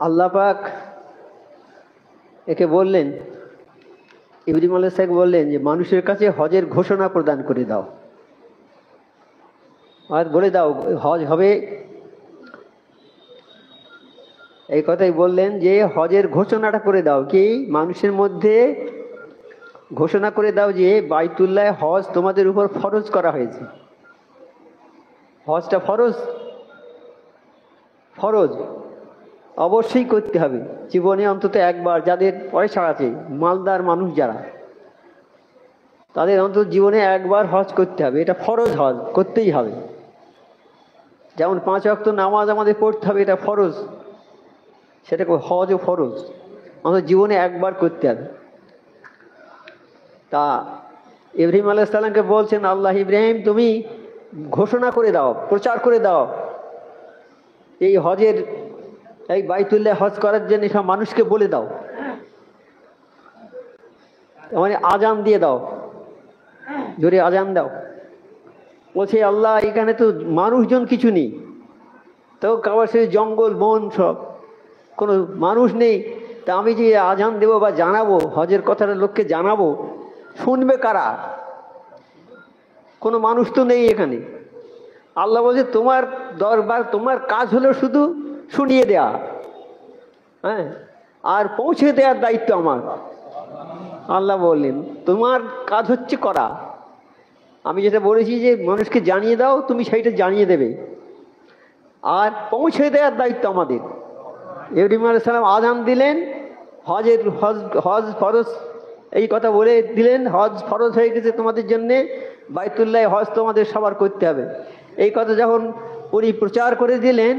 আল্লাহ পাক একে বললেন, ইব্রাহিম আলাইহিস সালাম বললেন যে মানুষের কাছে হজের ঘোষণা প্রদান করে দাও, আর বলে দাও হজ হবে। এই কথাই বললেন যে হজের ঘোষণাটা করে দাও, কি মানুষের মধ্যে ঘোষণা করে দাও যে বাইতুল্লাহ হজ তোমাদের উপর ফরজ করা হয়েছে। হজটা ফরজ, ফরজ অবশ্যই করতে হবে জীবনে অন্তত একবার। যাদের পয়সা আছে, মালদার মানুষ যারা, তাদের অন্তত জীবনে একবার হজ করতে হবে, এটা ফরজ, হজ করতেই হবে। যেমন 5 ওয়াক্ত নামাজ আমাদের পড়তে হবে, এটা ফরজ, সেটাকে হজও ফরজ, আমাদের জীবনে একবার করতে হবে। তা ইব্রাহিম আলাইহিস সালামকে বলছেন আল্লাহ, ইব্রাহিম তুমি ঘোষণা করে দাও, প্রচার করে দাও এই হজের, এই বাইতুল্লাহ হজ করার জন্য সব মানুষকে বলে দাও, মানে আজান দিয়ে দাও, জোরে আজান দাও। বলছে আল্লাহ এখানে তো মানুষজন কিছু নেই, তো কাবার সে জঙ্গল বন সব, কোনো মানুষ নেই, তা আমি যে আজান দেবো বা জানাবো হজের কথাটা লোককে জানাবো, শুনবে কারা? কোনো মানুষ তো নেই এখানে। আল্লাহ বলছে তোমার দরবার, তোমার কাজ হলো শুধু শুনিয়ে দেয়া, হ্যাঁ, আর পৌঁছে দেওয়ার দায়িত্ব আমার। আল্লাহ বললেন তোমার কাজ হচ্ছে করা, আমি যেটা বলেছি যে মানুষকে জানিয়ে দাও, তুমি সেইটা জানিয়ে দেবে, আর পৌঁছে দেওয়ার দায়িত্ব আমাদের। ইব্রাহিম আলাইহিস সালাম আজান দিলেন, হজ ফরজ এই কথা বলে দিলেন, হজ ফরজ হয়ে গেছে তোমাদের জন্যে, বাইতুল্লাহ হজ তোমাদের সবার করতে হবে। এই কথা যখন উনি প্রচার করে দিলেন,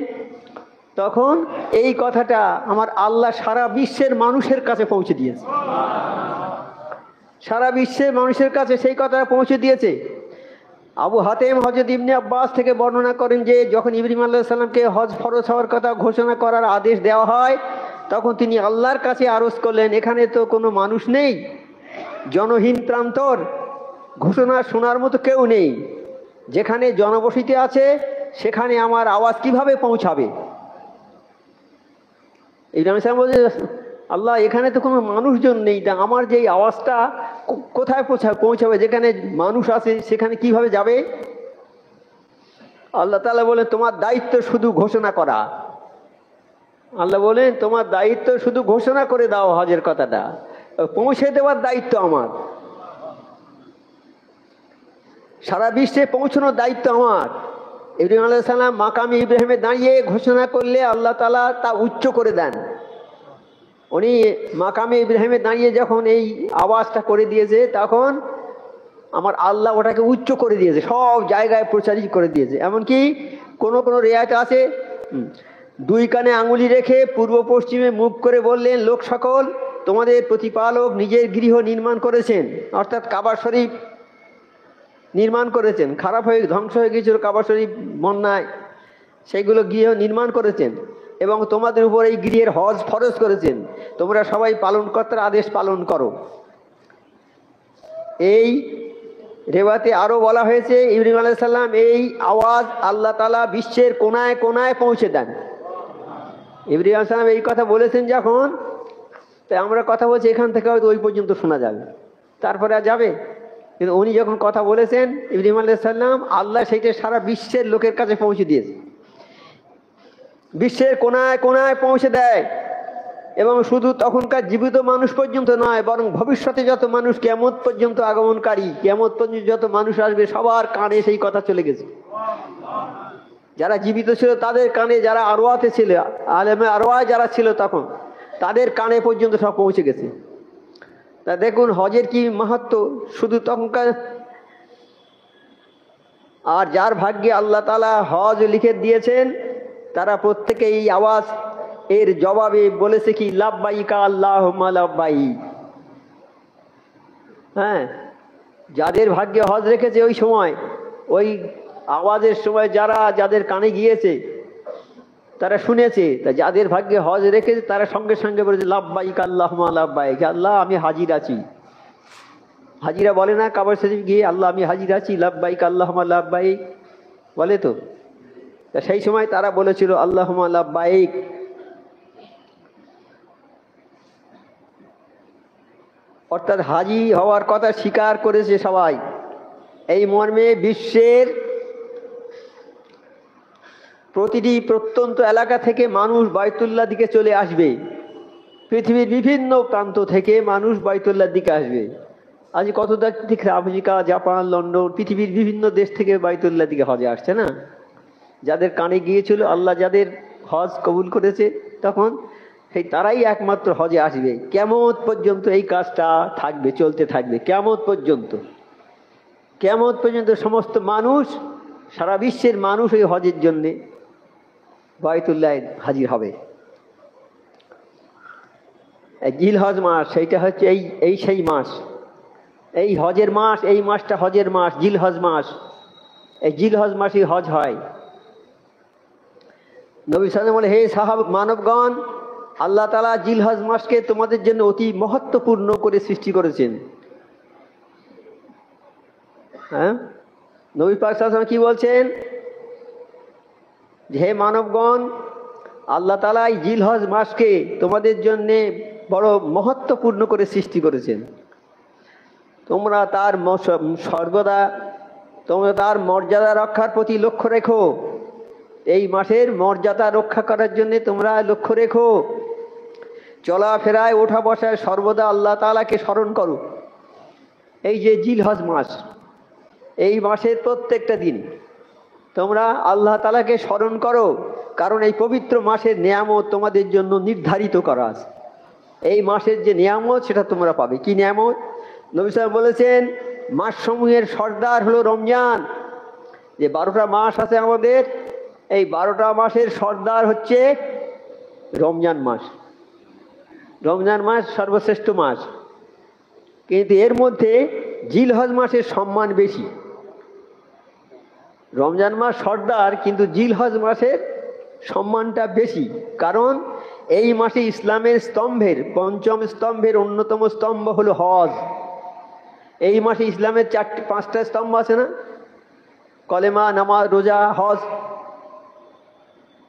তখন এই কথাটা আমার আল্লাহ সারা বিশ্বের মানুষের কাছে পৌঁছে দিয়েছে, সারা বিশ্বের মানুষের কাছে সেই কথাটা পৌঁছে দিয়েছে। আবু হাতেম হযরত ইবনে আব্বাস থেকে বর্ণনা করেন যে যখন ইব্রাহিম আলাইহিস সালামকে হজ ফরজ হওয়ার কথা ঘোষণা করার আদেশ দেওয়া হয়, তখন তিনি আল্লাহর কাছে আরজ করলেন, এখানে তো কোনো মানুষ নেই, জনহীন প্রান্তর, ঘোষণা শোনার মতো কেউ নেই, যেখানে জনবসতি আছে সেখানে আমার আওয়াজ কিভাবে পৌঁছাবে? ইব্রাহিম আলাইহিস সালাম বলছে আল্লাহ এখানে তো কোনো মানুষজন নেই, তা আমার যে আওয়াজটা কোথায় পৌঁছাবে? যেখানে মানুষ আছে সেখানে কিভাবে যাবে? আল্লাহ তাআলা বলেন তোমার দায়িত্ব শুধু ঘোষণা করা। আল্লাহ বলেন তোমার দায়িত্ব শুধু ঘোষণা করে দাও হজের কথাটা, পৌঁছে দেওয়ার দায়িত্ব আমার, সারা বিশ্বে পৌঁছানোর দায়িত্ব আমার। ইব্রাহিম আলাইহিস সালাম মাকামে ইব্রাহিমে দাঁড়িয়ে ঘোষণা করলে আল্লাহ তাআলা তা উচ্চ করে দেন। উনি মাকামে ইব্রাহিমে দাঁড়িয়ে যখন এই আওয়াজটা করে দিয়েছে, তখন আমার আল্লাহ ওটাকে উচ্চ করে দিয়েছে, সব জায়গায় প্রচারিত করে দিয়েছে। এমনকি কোনো কোনো রিওয়ায়েত আছে, 2 কানে আঙুলি রেখে পূর্ব পশ্চিমে মুখ করে বললেন, লোক সকল তোমাদের প্রতিপালক নিজের গৃহ নির্মাণ করেছেন, অর্থাৎ কাবা শরীফ নির্মাণ করেছেন, খারাপ হয়ে ধ্বংস হয়ে গিয়েছিল কাবা শরীফ বন্যায়, সেইগুলো গৃহ নির্মাণ করেছেন এবং তোমাদের উপর এই গৃহের হজ ফরজ করেছেন, তোমরা সবাই পালনকর্তার আদেশ পালন করো। এই রেওয়াতে আরো বলা হয়েছে ইব্রাহিম আলাইহিস সালাম এই আওয়াজ আল্লাহ তাআলা বিশ্বের কোনায় কোনায় পৌঁছে দেন। ইব্রাহিম আলাইহিস সালাম এই কথা বলেছেন যখন, তাই আমরা কথা বলছি এখান থেকে হয়তো ওই পর্যন্ত শোনা যাবে, তারপরে আর যাবে, কিন্তু উনি যখন কথা বলেছেন ইব্রাহিম আলাইহিস সালাম, আল্লাহ সেইটা সারা বিশ্বের লোকের কাছে পৌঁছে দিয়েছে, বিশ্বের কোনায় কোনায় পৌঁছে দেয়। এবং শুধু তখনকার জীবিত মানুষ পর্যন্ত নয়, বরং ভবিষ্যতে যত মানুষ কিয়ামত পর্যন্ত আগমনকারী, কিয়ামত পর্যন্ত যত মানুষ আসবে সবার কানে সেই কথা চলে গেছে। যারা জীবিত ছিল তাদের কানে, যারা আরওয়াতে ছিল, আলেমে আরওয়াহ যারা ছিল তখন, তাদের কানে পর্যন্ত সব পৌঁছে গেছে। তা দেখুন হজের কি মাহাত্ম্য শুধু তখনকার। আর যার ভাগ্যে আল্লাহ তাআলা হজ লিখে দিয়েছেন, তারা প্রত্যেকে এই আওয়াজ এর জবাবে বলেছে কি, লাব্বাইকা আল্লাহুম্মা লাব্বাইক। হ্যাঁ, যাদের ভাগ্যে হজ রেখেছে ওই সময়, ওই আওয়াজের সময় যাদের কানে গিয়েছে তারা শুনেছে, তা যাদের ভাগ্যে হজ রেখেছে তারা সঙ্গে সঙ্গে বলেছে লাব্বাইকা আল্লাহুম্মা লাব্বাইক, আল্লাহ আমি হাজির আছি। হাজিরা বলে না কাবা শরীফ গিয়ে, আল্লাহ আমি হাজির আছি, লাব্বাইকা আল্লাহুম্মা লাব্বাইক বলে তো। তা সেই সময় তারা বলেছিল আল্লাহুম্মা লাব্বাইক। অর্থাৎ হাজি হওয়ার কথা স্বীকার করেছে সবাই। এই মর্মে বিশ্বের প্রতিটি প্রত্যন্ত এলাকা থেকে মানুষ বাইতুল্লাহ দিকে চলে আসবে। পৃথিবীর বিভিন্ন প্রান্ত থেকে মানুষ বাইতুল্লাহর দিকে আসবে। আজ কত দিকে আমেরিকা, জাপান, লন্ডন, পৃথিবীর বিভিন্ন দেশ থেকে বাইতুল্লাহ দিকে হজে আসছে না? যাদের কানে গিয়েছিল, আল্লাহ যাদের হজ কবুল করেছে, তখন সেই তারাই একমাত্র হজে আসবে। কিয়ামত পর্যন্ত এই কাজটা থাকবে, চলতে থাকবে কিয়ামত পর্যন্ত। কিয়ামত পর্যন্ত সমস্ত মানুষ, সারা বিশ্বের মানুষ এই হজের জন্যে বাইতুল্লাহ হাজির হবে। জিল হজ মাস, সেইটা হচ্ছে এই সেই মাস, এই হজের মাস। এই মাসটা হজের মাস, জিল হজ মাস। এই জিল হজ মাসই হজ হয়। নবী সাল্লাল্লাহু আলাইহি ওয়াসাল্লাম বলে, হে সাহাবা মানবগণ, আল্লাহ তাআলা জিল হজ মাসকে তোমাদের জন্য অতি মহত্বপূর্ণ করে সৃষ্টি করেছেন। হ্যাঁ, নবী পাক সাল্লাল্লাহু আলাইহি ওয়াসাল্লাম কি বলছেন? হে মানবগণ, আল্লাহ তাআলা এই জিল হজ মাসকে তোমাদের জন্যে বড় মহত্বপূর্ণ করে সৃষ্টি করেছেন। তোমরা তার সর্বদা তোমরা তার মর্যাদা রক্ষার প্রতি লক্ষ্য রেখো। এই মাসের মর্যাদা রক্ষা করার জন্য তোমরা লক্ষ্য রেখো। চলাফেরায়, ওঠা বসায় সর্বদা আল্লাহ তাআলাকে স্মরণ করো। এই যে জিল হজ মাস, এই মাসের প্রত্যেকটা দিন তোমরা আল্লাহ তাআলাকে স্মরণ করো, কারণ এই পবিত্র মাসের নিয়ামত তোমাদের জন্য নির্ধারিত করা আছে। এই মাসের যে নিয়ামত সেটা তোমরা পাবে। কি নিয়ামত? নবী সাল্লাল্লাহু আলাইহি ওয়াসাল্লাম বলেছেন, মাস সমূহের সর্দার হলো রমজান। যে 12টা মাস আছে আমাদের, এই 12টা মাসের সর্দার হচ্ছে রমজান মাস। রমজান মাস সর্বশ্রেষ্ঠ মাস, কিন্তু এর মধ্যে জিল হজ মাসের সম্মান বেশি। রমজান মাস সর্দার, কিন্তু জিল হজ মাসের সম্মানটা বেশি। কারণ এই মাসে ইসলামের স্তম্ভের, পঞ্চম স্তম্ভের অন্যতম স্তম্ভ হলো হজ। এই মাসে ইসলামের 5টা স্তম্ভ আছে না? কলেমা, নামাজ, রোজা, হজ।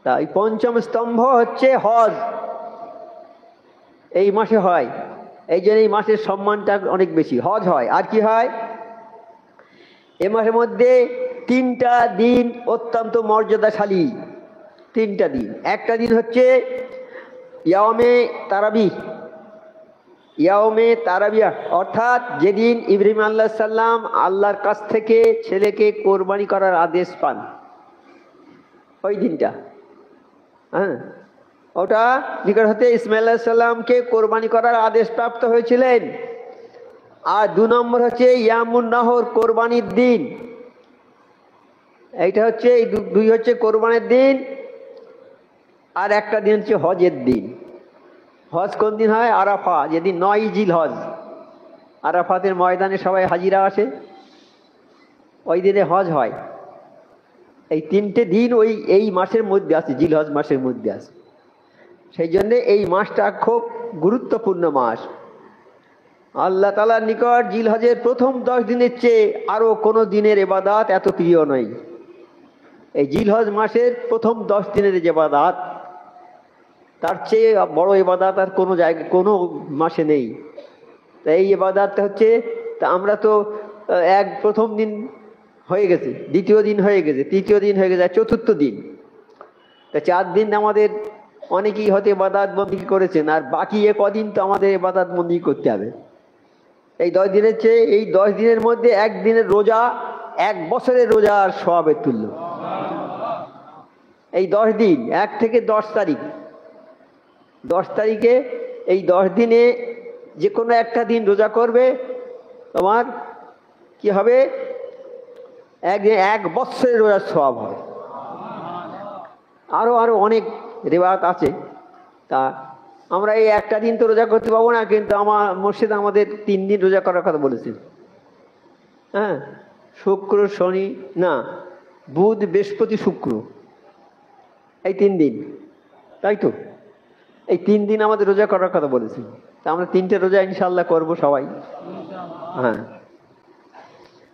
তাই পঞ্চম স্তম্ভ হচ্ছে হজ, এই মাসে হয়। এই জন্য এই মাসের সম্মানটা অনেক বেশি। হজ হয়। আর কি হয়? এ মাসের মধ্যে 3টা দিন অত্যন্ত মর্যাদাশালী। 3টা দিন। একটা দিন হচ্ছে ইয়াউমে তারাবিহ। ইয়াউমে তারাবিয়া অর্থাৎ যেদিন ইব্রাহিম আলাইহিস সালাম আল্লাহর কাছ থেকে ছেলেকে কোরবানি করার আদেশ পান, ওই দিনটা। হ্যাঁ, ওটা নিকট হতে ইসমাইল আলাইহিস সালামকে কোরবানি করার আদেশ প্রাপ্ত হয়েছিলেন। আর 2 নম্বর হচ্ছে ইয়ামুন নাহর, কোরবানির দিন। এইটা হচ্ছে, এই 2 হচ্ছে কোরবানির দিন। আর একটা দিন হচ্ছে হজের দিন। হজ কোন দিন হয়? আরাফা, যেদিন 9 জিল হজ। আরাফাতের ময়দানে সবাই হাজিরা আসে, ওই দিনে হজ হয়। এই 3টে দিন এই মাসের মধ্যে আছে, জিল হজ মাসের মধ্যে আছে। সেই জন্যে এই মাসটা খুব গুরুত্বপূর্ণ মাস। আল্লাহ তাআলার নিকট জিল হজের প্রথম 10 দিনের চেয়ে আরো কোনো দিনের ইবাদত এত প্রিয় নয়। এই জিল হজ মাসের প্রথম 10 দিনের যে ইবাদত, তার চেয়ে বড় ইবাদত আর কোনো জায়গায়, কোনো মাসে নেই। এই ইবাদতটা হচ্ছে, তা আমরা তো প্রথম দিন হয়ে গেছে, দ্বিতীয় দিন হয়ে গেছে, তৃতীয় দিন হয়ে গেছে, চতুর্থ দিন। তা 4 দিন আমাদের অনেকেই হয়তো ইবাদত বন্দি করেছেন, আর বাকি কদিন তো আমাদের ইবাদত বন্দি করতে হবে। এই 10 দিনের চেয়ে, এই 10 দিনের মধ্যে 1 দিনের রোজা 1 বছরের রোজার সওয়াবের তুল্য। এই 10 দিন, 1 থেকে 10 তারিখ, 10 তারিখে এই 10 দিনে যে কোনো একটা দিন রোজা করবে, তোমার কি হবে? 1 বছরের রোজার সওয়াব হবে। আরো অনেক রিওয়ায়াত আছে। তা আমরা এই একটা দিন তো রোজা করতে পারবো না, কিন্তু আমার মসজিদ আমাদের 3 দিন রোজা করার কথা বলেছেন। হ্যাঁ, শুক্র, শনি, না, বুধ, বৃহস্পতি, শুক্র, এই 3 দিন, তাই তো? এই 3 দিন আমাদের রোজা করার কথা বলেছেন। তা আমরা 3টে রোজা ইনশাআল্লাহ করবো সবাই। হ্যাঁ,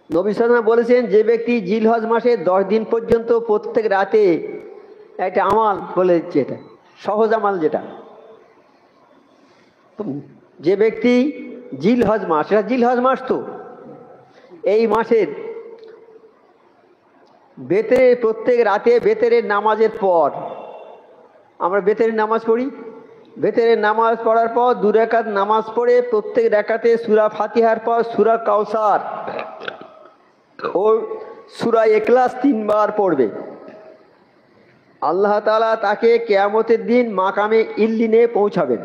নবী সাল্লাল্লাহু আলাইহি ওয়াসাল্লাম বলেছেন, যে ব্যক্তি জিল হজ মাসে 10 দিন পর্যন্ত প্রত্যেক রাতে, একটা আমাল বলে দিচ্ছে, এটা সহজ আমাল, যেটা যে ব্যক্তি জিলহজ মাস, এটা জিলহজ মাস। তো এই মাসের বেতের প্রত্যেক রাতে বেতেরের নামাজের পর আমরা বেতেরের নামাজ পড়ি। বেতেরের নামাজ পড়ার পর 2 রাকাত নামাজ পড়ে প্রত্যেক রাকাতে সূরা ফাতিহার পর সূরা কাউসার ও সূরা ইখলাস 3 বার পড়বে। আল্লাহ তাআলা তাকে কিয়ামতের দিন মাকামে ইল্লিনে পৌঁছাবেন,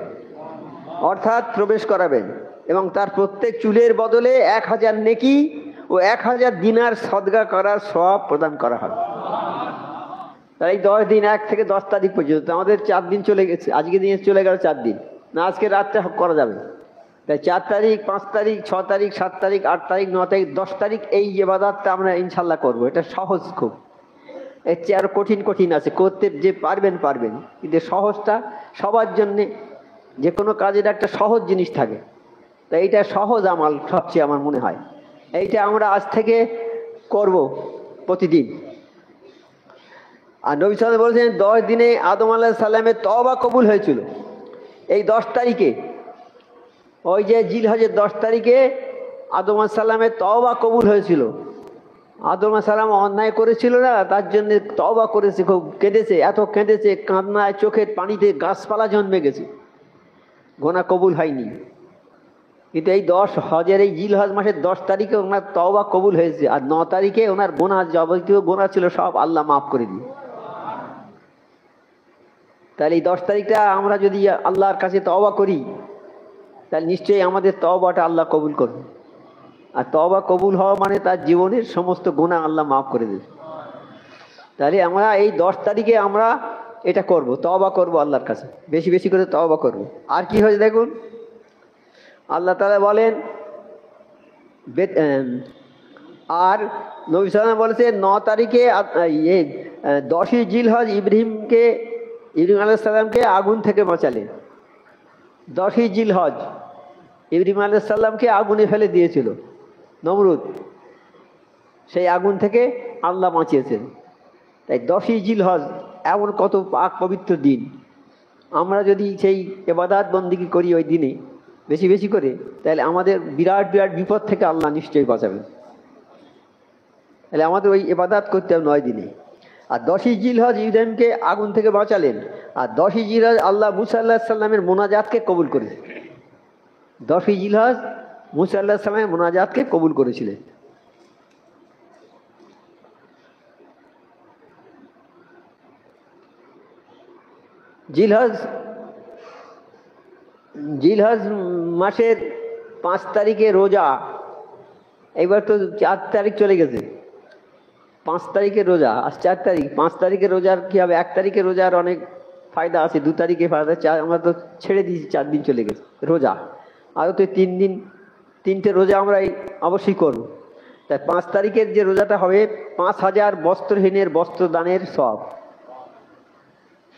অর্থাৎ প্রবেশ করাবেন, এবং তার প্রত্যেক চুলের বদলে 1000 নেকি ও 1000 দিনার সদকা করার সওয়াব প্রদান করা হবে। তাই এই 10 দিন, 1 থেকে 10 তারিখ পর্যন্ত আমাদের 4 দিন চলে গেছে, আজকে দিনে চলে গেল 4 দিন, না আজকে রাতটা করা যাবে। তাই 4 তারিখ, 5 তারিখ, 6 তারিখ, 7 তারিখ, 8 তারিখ, 9 তারিখ, 10 তারিখ এই ইবাদতটা আমরা ইনশাল্লাহ করব। এটা সহজ খুব, এর চেয়ে আরো কঠিন কঠিন আছে, করতে যে পারবেন পারবেন, কিন্তু সহজটা সবার জন্যে, যে কোনো কাজের একটা সহজ জিনিস থাকে, তাই এইটা সহজ আমাল সবচেয়ে আমার মনে হয়। এইটা আমরা আজ থেকে করব প্রতিদিন। আর নবী সাল্লাল্লাহু আলাইহি ওয়াসাল্লাম বলেছেন 10 দিনে আদম আলাইহিস সালামের তওবা কবুল হয়েছিল। এই 10 তারিখে, ওই যে জিলহজের 10 তারিখে আদম আলাইহিস সালামের তওবা কবুল হয়েছিল। আদম আলাইহিস সালাম অন্যায় করেছিল না, তার জন্য তওবা করেছে, খুব কেঁদেছে, এত কেঁদেছে কান্নায় চোখের পানিতে গাছপালা জন্মে গেছে, গোনা কবুল হয়নি। কিন্তু এই 10 হজের এই জিলহজ মাসের 10 তারিখে ওনার তওবা কবুল হয়েছে, আর 9 তারিখে ওনার গোনা, যাবতীয় গোনা ছিল সব আল্লাহ মাফ করে দিয়ে। তাহলে এই 10 তারিখটা আমরা যদি আল্লাহর কাছে তওবা করি, তাহলে নিশ্চয়ই আমাদের তওবাটা আল্লাহ কবুল করবে। আর তওবা কবুল হওয়া মানে তার জীবনের সমস্ত গুনাহ আল্লাহ মাফ করে দেবে। তাহলে আমরা এই 10 তারিখে আমরা এটা করব, তওবা করব আল্লাহর কাছে, বেশি বেশি করে তওবা করব। আর কি হয়েছে দেখুন, আল্লাহ তাআলা বলেন, আর নবী সাল্লাল্লাহু আলাইহি ওয়াসাল্লাম বলেছে 9 তারিখে 10ই জিলহজ ইব্রাহিম আলাইহিস সালামকে আগুন থেকে বাঁচালেন। 10ই জিলহজ ইব্রাহিম আলাইহিস সালামকে আগুনে ফেলে দিয়েছিল নমরুদ, সেই আগুন থেকে আল্লাহ বাঁচিয়েছেন। তাই 10ই জিলহজ এমন কত পাক পবিত্র দিন, আমরা যদি সেই ইবাদত বন্দেগী করি ওই দিনে বেশি বেশি করে, তাহলে আমাদের বিরাট বিরাট বিপদ থেকে আল্লাহ নিশ্চয়ই বাঁচাবেন। তাহলে আমাদের ওই ইবাদত করতে হবে 9 দিনে। আর 10ই জিলহজ ইব্রাহিমকে আগুন থেকে বাঁচালেন, আর 10ই জিলহজ আল্লাহ মুসা আলাইহিস সালামের মোনাজাতকে কবুল করেছেন। 10ই জিলহজ মুসা আলাইহিস সালামের মোনাজাতকে কবুল করেছিলেন। জিলহজ মাসের 5 তারিখে রোজা, এবার তো 4 তারিখ চলে গেছে, 5 তারিখে রোজা, আজ 4 তারিখ, 5 তারিখে রোজার কি হবে? 1 তারিখে রোজার অনেক ফায়দা আছে, 2 তারিখে ফায়দা, আমরা তো ছেড়ে দিয়েছি, 4 দিন চলে গেছে রোজা, আরও তো 3 দিন, 3টে রোজা আমরা অবশ্যই করব। তাই 5 তারিখের যে রোজাটা হবে, 5000 বস্ত্রহীনের বস্ত্র দানের সওয়াব।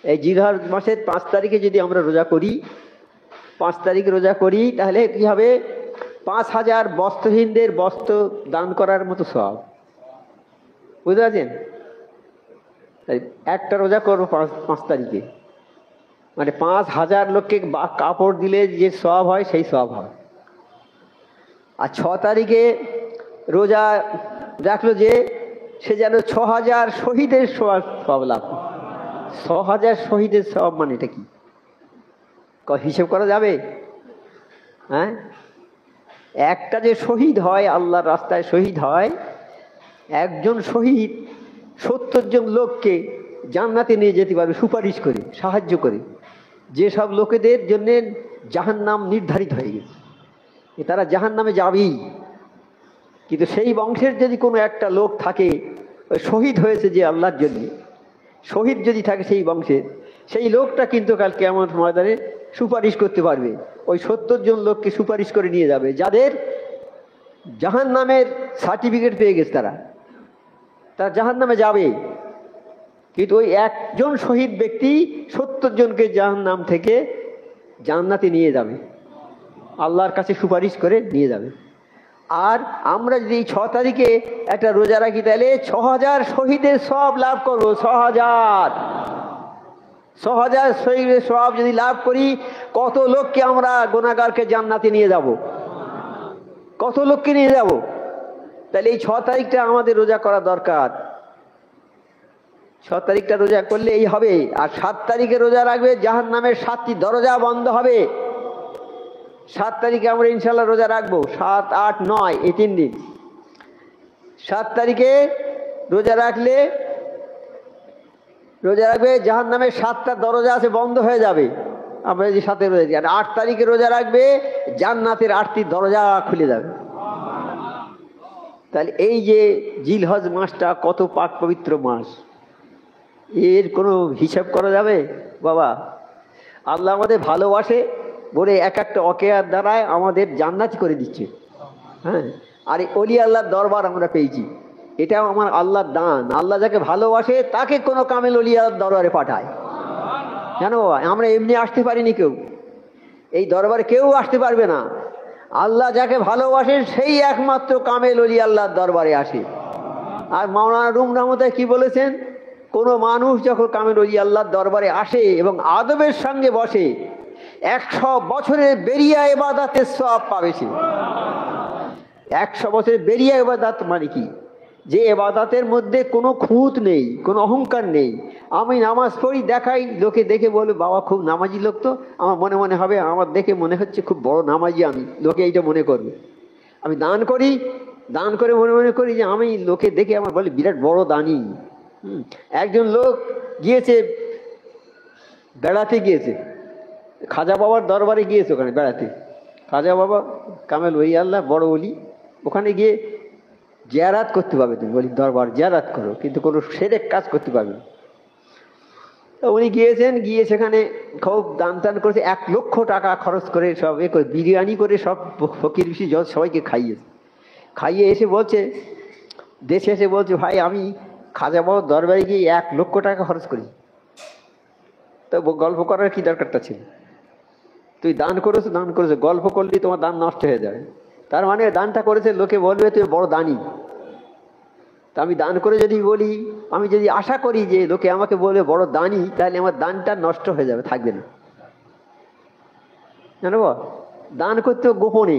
এই জিলহজ মাসের 5 তারিখে যদি আমরা রোজা করি, 5 তারিখ রোজা করি, তাহলে কি হবে? 5000 বস্ত্রহীনদের বস্ত্র দান করার মতো সওয়াব। বুঝতে পারছেন? তাই একটা রোজা করবো 5 তারিখে, মানে 5000 লোককে কাপড় দিলে যে সওয়াব হয় সেই সওয়াব হয়। আর 6 তারিখে রোজা রাখলো যে, সে যেন 6000 শহীদের সওয়াব লাভ। 6000 শহীদের সওয়াব মানে এটা কি হিসেব করা যাবে? হ্যাঁ, একটা যে শহীদ হয়, আল্লাহর রাস্তায় শহীদ হয়, একজন শহীদ 70 জন লোককে জান্নাতে নিয়ে যেতে পারবে, সুপারিশ করে, সাহায্য করে। যেসব লোকেদের জন্য জাহান্নাম নির্ধারিত হয়ে গেছে, তারা জাহান্নামে যাবেই, কিন্তু সেই বংশের যদি কোনো একটা লোক থাকে, শহীদ হয়েছে যে আল্লাহর জন্য, শহীদ যদি থাকে সেই বংশের, সেই লোকটা কিন্তু কাল কিয়ামত ময়দানে সুপারিশ করতে পারবে। ওই 70 জন লোককে সুপারিশ করে নিয়ে যাবে, যাদের জাহান্নামের সার্টিফিকেট পেয়ে গেছে, তারা জাহান্নামে যাবে। কিন্তু ওই একজন শহীদ ব্যক্তি 70 জনকে জাহান্নাম থেকে জান্নাতে নিয়ে যাবে, আল্লাহর কাছে সুপারিশ করে নিয়ে যাবে। আর আমরা যদি 6 তারিখে একটা রোজা রাখি, তাহলে 6000 শহীদের সওয়াব লাভ করবো। 6000 শহীদের সওয়াব যদি লাভ করি, কত লোককে আমরা গুনাহগারকে জান্নাতে নিয়ে যাব। কত লোককে নিয়ে যাব? তাহলে এই 6 তারিখটা আমাদের রোজা করা দরকার। 6 তারিখটা রোজা করলে এই হবে। আর 7 তারিখে রোজা রাখবে, জাহান্নামের 7টি দরজা বন্ধ হবে। 7 তারিখে আমরা ইনশাল্লাহ রোজা রাখবো, 7, 8, 9 এই 3 দিন। 7 তারিখে রোজা রাখবে, জাহান্নামের 7টা দরজা আছে বন্ধ হয়ে যাবে। আমরা যে 7 রোজা দিই। আর 8 তারিখে রোজা রাখবে, জান্নাতের 8টি দরজা খুলে যাবে। তাহলে এই যে জিলহজ মাসটা কত পাক পবিত্র মাস, এর কোনো হিসাব করা যাবে বাবা? আল্লাহ আমাদের ভালোবাসে বলে এক একটা অকেয়ার দ্বারায় আমাদের জান্নাতি করে দিচ্ছে। হ্যাঁ, আর এই অলি আল্লাহর দরবার আমরা পেয়েছি, এটাও আমার আল্লাহর দান। আল্লাহ যাকে ভালোবাসে তাকে কোনো কামেল অলি আল্লাহর দরবারে পাঠায়। জানো, আমরা এমনি আসতে পারিনি, কেউ এই দরবারে কেউ আসতে পারবে না। আল্লাহ যাকে ভালোবাসেন সেই একমাত্র কামেল অলি আল্লাহর দরবারে আসে। আর মাওলানা রুম রহমতে কি বলেছেন, কোনো মানুষ যখন কামেল অলি আল্লাহর দরবারে আসে এবং আদবের সঙ্গে বসে, 100 বছরের বেরিয়া ইবাদতের সওয়াব পাবে সে। 100 বছরের বেরিয়া ইবাদত মানে কি? যে ইবাদতের মধ্যে কোনো খুঁত নেই, কোনো অহংকার নেই। আমি নামাজ পড়ি, দেখাই, লোকে দেখে বলে বাবা খুব নামাজি লোক, তো আমার মনে মনে হবে আমার দেখে মনে হচ্ছে খুব বড় নামাজি আমি, লোকে এইটা মনে করবে। আমি দান করি, দান করে মনে মনে করি যে আমি, লোকে দেখে আমার বলে বিরাট বড় দানি। একজন লোক গিয়েছে, বেড়াতে গিয়েছে, খাজা বাবার দরবারে গিয়েছে, ওখানে বেড়াতে। খাজা বাবা কামেল ওই আল্লাহ বড় ওলি, ওখানে গিয়ে জিয়ারাত করতে পারবে। তুমি বলি দরবার জিয়ারাত করো, কিন্তু কোনো সেরেক কাজ করতে পারবে না। তো উনি গিয়েছেন, গিয়ে সেখানে খুব দান টান করেছে, 1 লক্ষ টাকা খরচ করে সব এ করে বিরিয়ানি করে সব ফকির বিশি সবাইকে খাইয়েছে। খাইয়ে এসে বলছে, দেশে এসে বলছে ভাই আমি খাজা বাবার দরবারে গিয়ে 1 লক্ষ টাকা খরচ করি। তো গল্প করার কি দরকারটা ছিল? তুই দান করেছো, গল্প করলি তোমার দান নষ্ট হয়ে যাবে। তার মানে দানটা করেছে, লোকে বলবে তুই বড় দানি। তা আমি দান করে যদি বলি, আমি যদি আশা করি যে লোকে আমাকে বলবে বড় দানি, তাহলে আমার দানটা নষ্ট হয়ে যাবে, থাকবে না। জানো, দান করতে গোপনে,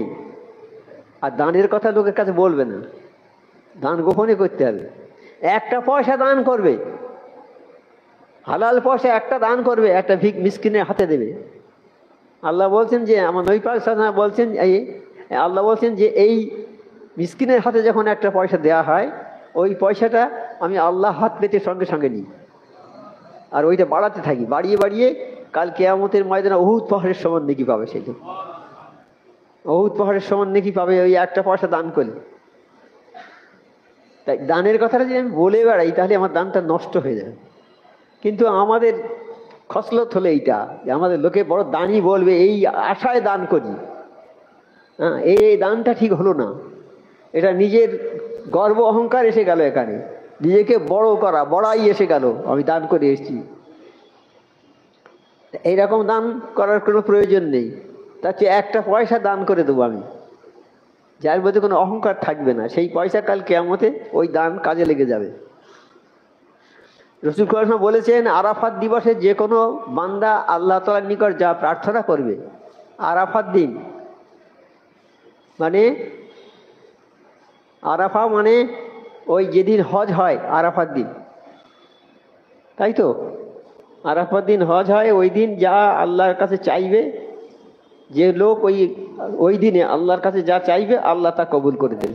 আর দানের কথা লোকের কাছে বলবে না, দান গোপনে করতে হবে। 1টা পয়সা দান করবে, হালাল পয়সা একটা দান করবে, একটা মিসকিনের হাতে দেবে। আল্লাহ বলছেন যে, আমার নবী পাক সাল্লাল্লাহু আলাইহি ওয়াসাল্লাম বলছেন, আল্লাহ বলছেন যে এই মিসকিনের হাতে যখন একটা পয়সা দেওয়া হয়, ওই পয়সাটা আমি আল্লাহ হাত পেতে সঙ্গে সঙ্গে নিই, আর ওইটা বাড়াতে থাকি, বাড়িয়ে বাড়িয়ে কাল কিয়ামতের ময়দানে উহুদ পাহাড়ের সমান নেকি পাবে। সেই জন্য উহুদ পাহাড়ের সমান নেকি পাবে ওই একটা পয়সা দান করলে। তাই দানের কথাটা যদি আমি বলে বেড়াই, তাহলে আমার দানটা নষ্ট হয়ে যাবে। কিন্তু আমাদের খসলত হলো এইটা, যে আমাদের লোকে বড় দানি বলবে, এই আশায় দান করি। হ্যাঁ, এই দানটা ঠিক হলো না। এটা নিজের গর্ব অহংকার এসে গেল, এখানে নিজেকে বড় করা, বড়াই এসে গেল, আমি দান করে এসেছি। এইরকম দান করার কোনো প্রয়োজন নেই। তার চেয়ে 1টা পয়সা দান করে দেবো আমি, যার মধ্যে কোনো অহংকার থাকবে না। সেই পয়সা কাল কিয়ামতে ওই দান কাজে লেগে যাবে। রাসূল সাল্লাল্লাহু আলাইহি ওয়াসাল্লাম বলেছেন, আরাফাত দিবসে যে কোনো বান্দা আল্লাহ তাআলার নিকট যা প্রার্থনা করবে, আরাফাত দিন মানে, আরাফা মানে ওই যেদিন হজ হয়, আরাফাত দিন, তাই তো? আরাফাত দিন হজ হয়, ওই দিন যা আল্লাহর কাছে চাইবে, যে লোক ওই দিনে আল্লাহর কাছে যা চাইবে আল্লাহ তা কবুল করে দেন।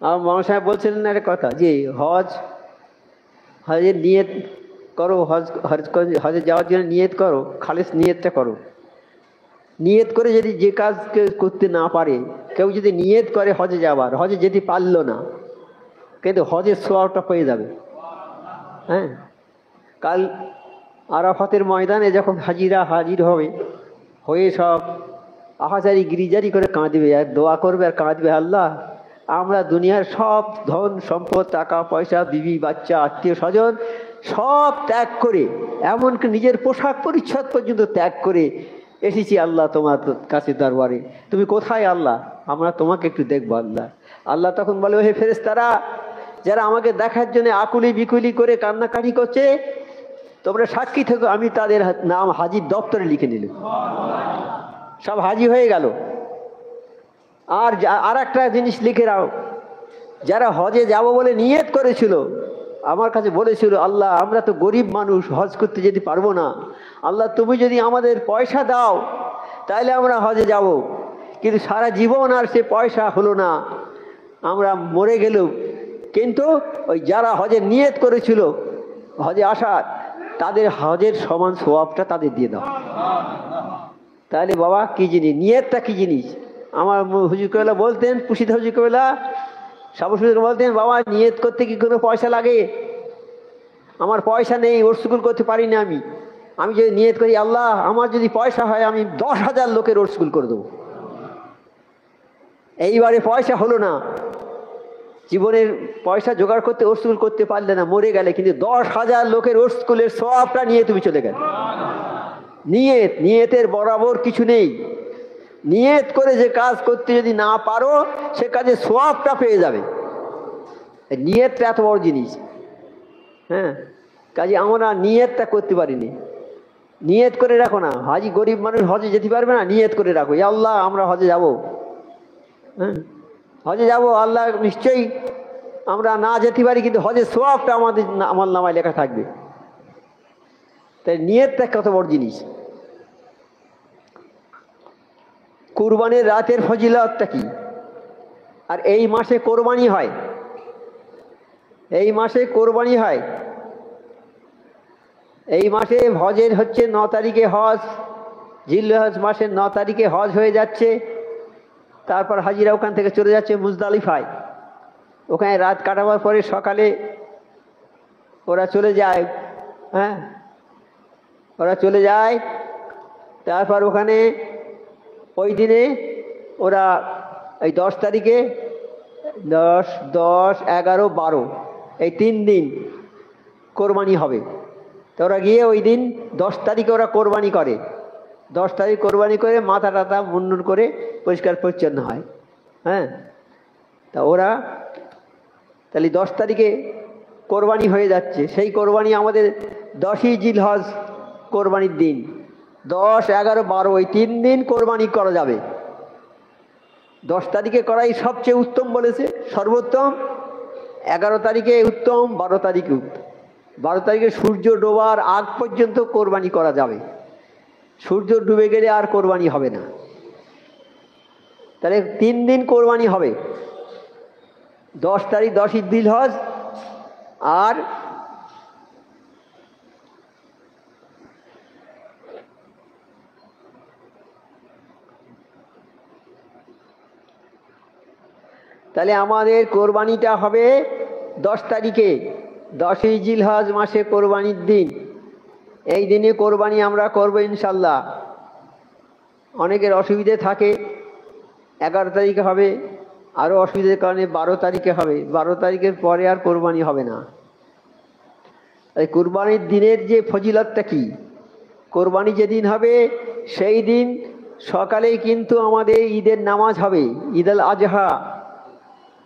আমার মামা সাহেব বলছিলেন একটা কথা, যে হজের নিয়ত করো, হজে যাওয়ার জন্য নিয়ত করো, খালিস নিয়তটা করো। নিয়ত করে যদি যে কাজ করতে না পারে, কেউ যদি নিয়ত করে হজে যাবার, হজে যেতে পারলো না, কিন্তু হজের সওয়াবটা পেয়ে যাবে। হ্যাঁ, কাল আরাফাতের ময়দানে যখন হাজিরা হাজির হবে, হয়ে সব আহাজারি গিরিজারি করে কাঁদবে আর দোয়া করবে আর কাঁদবে, আল্লাহ আমরা দুনিয়ার সব ধন সম্পদ, টাকা পয়সা, বিবি বাচ্চা, আত্মীয় স্বজন সব ত্যাগ করে, এমনকি নিজের পোশাক পরিচ্ছদ পর্যন্ত ত্যাগ করে এসেছি আল্লাহ তোমার কাছে দরবারে। তুমি কোথায় আল্লাহ? আমরা তোমাকে একটু দেখবো আল্লাহ। আল্লাহ তখন বলে, হে ফেরেশতারা, যারা আমাকে দেখার জন্য আকুলি বিকুলি করে কান্নাকাটি করছে, তোমরা সাক্ষী থেকো, আমি তাদের নাম হাজির দপ্তরে লিখে নিলাম। সব হাজি হয়ে গেল। আর আর একটা জিনিস লিখে রাখো, যারা হজে যাব বলে নিয়ত করেছিল, আমার কাছে বলেছিল, আল্লাহ আমরা তো গরিব মানুষ, হজ করতে যেতে পারবো না, আল্লাহ তুমি যদি আমাদের পয়সা দাও তাহলে আমরা হজে যাব। কিন্তু সারা জীবন আর সে পয়সা হলো না, আমরা মরে গেলেও। কিন্তু ওই যারা হজের নিয়ত করেছিল হজে আসার, তাদের হজের সমান সওয়াবটা তাদের দিয়ে দাও। তাহলে বাবা কি জিনিস, নিয়তটা কি জিনিস। আমার হুজুর কেবলা বলতেন, পুশিদ হুজুর কেবলা সাবুর হুজুর বলতেন, বাবা নিয়ত করতে কি কোনো পয়সা লাগে? আমার পয়সা নেই, ওরসুকুল করতে পারি না আমি। আমি যদি নিয়ত করি, আল্লাহ আমার যদি পয়সা হয় আমি 10,000 লোকের ওরসুকুল করে দেবো। এইবারে পয়সা হলো না, জীবনের পয়সা জোগাড় করতে ওরসুকুল করতে পারলে না, মরে গেলে, কিন্তু 10,000 লোকের ওরসুকুলের সওয়াবটা নিয়ে তুমি চলে গেলে। নিয়তের বরাবর কিছু নেই। নিয়ত করে যে কাজ করতে যদি না পারো, সে কাজে সওয়াবটা পেয়ে যাবে। নিয়তটা এত বড় জিনিস। হ্যাঁ, কাজে আমরা নিয়তটা করতে পারিনি। নিয়ত করে রাখো না, হাজি গরিব মানুষ হজে যেতে পারবে না, নিয়ত করে রাখো, ইয়া আল্লাহ আমরা হজে যাব। হ্যাঁ, হজে যাব, আল্লাহ নিশ্চয়ই আমরা না যেতে পারি, কিন্তু হজের সওয়াবটা আমাদের আমল নামায় লেখা থাকবে। তাই নিয়তটা কত বড় জিনিস। কুরবানির রাতের ফজিলতটা কি? আর এই মাসে কোরবানি হয়, এই মাসে কোরবানি হয়। এই মাসে হজের হচ্ছে 9 তারিখে হজ, জিলহজ মাসের 9 তারিখে হজ হয়ে যাচ্ছে। তারপর হাজিরা ওখান থেকে চলে যাচ্ছে মুজদালিফায়, ওখানে রাত কাটাবার পরে সকালে ওরা চলে যায়। হ্যাঁ, ওরা চলে যায়। তারপর ওখানে ওই দিনে ওরা এই 10 তারিখে 10, 11, 12 এই 3 দিন কোরবানি হবে। তো ওরা গিয়ে ওই দিন 10 তারিখে ওরা কোরবানি করে। 10 তারিখ কোরবানি করে মাথা টাথা মুন্ডন করে পরিষ্কার পরিচ্ছন্ন হয়। হ্যাঁ, তা ওরা তাহলে 10 তারিখে কোরবানি হয়ে যাচ্ছে। সেই কোরবানি আমাদের 10ই জিলহজ কোরবানির দিন, 10, 11, 12 এই 3 দিন কোরবানি করা যাবে। 10 তারিখে করাই সবচেয়ে উত্তম বলেছে, সর্বোত্তম। 11 তারিখে উত্তম, 12 তারিখে উত্তম। 12 তারিখে সূর্য ডোবার আগ পর্যন্ত কোরবানি করা যাবে। সূর্য ডুবে গেলে আর কোরবানি হবে না। তাহলে 3 দিন কোরবানি হবে, 10 তারিখ 10ই জিলহজ, আর তাহলে আমাদের কোরবানিটা হবে 10 তারিখে, 10ই জিলহজ মাসে কোরবানির দিন। এই দিনে কোরবানি আমরা করবো ইনশাল্লাহ। অনেকের অসুবিধে থাকে, 11 তারিখে হবে, আরও অসুবিধার কারণে 12 তারিখে হবে। 12 তারিখের পরে আর কোরবানি হবে না। এই কোরবানির দিনের যে ফজিলতটা কি, কোরবানি যেদিন হবে সেই দিন সকালেই কিন্তু আমাদের ঈদের নামাজ হবে, ঈদুল আজহা,